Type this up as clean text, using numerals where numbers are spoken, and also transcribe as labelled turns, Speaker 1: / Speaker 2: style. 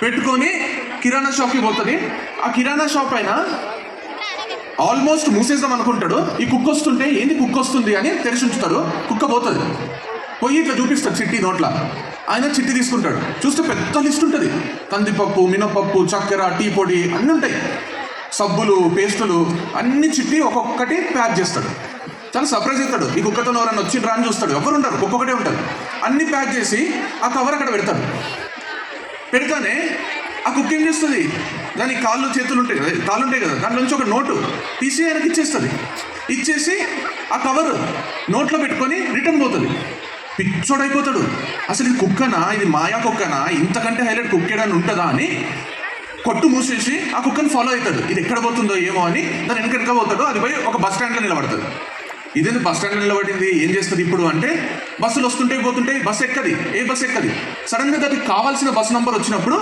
Speaker 1: పెట్టుకొని కిరాణా షాప్కి పోతుంది. ఆ కిరాణా షాప్ అయినా ఆల్మోస్ట్ మూసేద్దాం అనుకుంటాడు. ఈ కుక్క వస్తుంటే ఏంది కుక్క వస్తుంది అని తెరిచి ఉంచుతాడు. కుక్క పోతుంది. పోయి ఇట్లా చూపిస్తాడు చిట్టి నోట్ల. ఆయన చిట్టి తీసుకుంటాడు. చూస్తే పెద్ద లిస్ట్ ఉంటుంది. కందిపప్పు, మినపప్పు, చక్కెర, టీ పొడి అన్నీ ఉంటాయి. సబ్బులు, పేస్టులు అన్ని చిట్టి ఒక్కొక్కటి ప్యాక్ చేస్తాడు. చాలా సర్ప్రైజ్ అవుతాడు. ఈ కుక్కతో ఎవరైనా వచ్చిండ్రా అని చూస్తాడు. ఎవరు ఉంటారు, కుక్క ఒకటే ఉంటారు. అన్ని ప్యాక్ చేసి ఆ కవర్ అక్కడ పెడతాడు. పెడతానే ఆ కుక్క ఏం చేస్తుంది, దానికి కాళ్ళు చేతులు ఉంటాయి కదా, దాంట్లో నుంచి ఒక నోటు తీసి ఆయనకి ఇచ్చేస్తుంది. ఇచ్చేసి ఆ కవర్ నోట్లో పెట్టుకొని రిటర్న్ పోతుంది. పిచ్చోడైపోతాడు. అసలు ఇది కుక్కనా, ఇది మాయా కుక్కనా, ఇంతకంటే హైలైట్ కుక్కేడని ఉంటుందా అని కొట్టు మూసేసి ఆ కుక్కని ఫాలో అవుతాడు. ఇది ఎక్కడ పోతుందో ఏమో అని దాని వెనక పోతాడు. అది పోయి ఒక బస్ స్టాండ్లో నిలబడుతుంది. ఇదేంటి బస్ స్టాండ్లో నిలబడింది, ఏం చేస్తుంది ఇప్పుడు అంటే, బస్సులు వస్తుంటే పోతుంటే బస్సు ఎక్కది. ఏ బస్సు ఎక్కది. సడన్గా దానికి కావాల్సిన బస్ నెంబర్ వచ్చినప్పుడు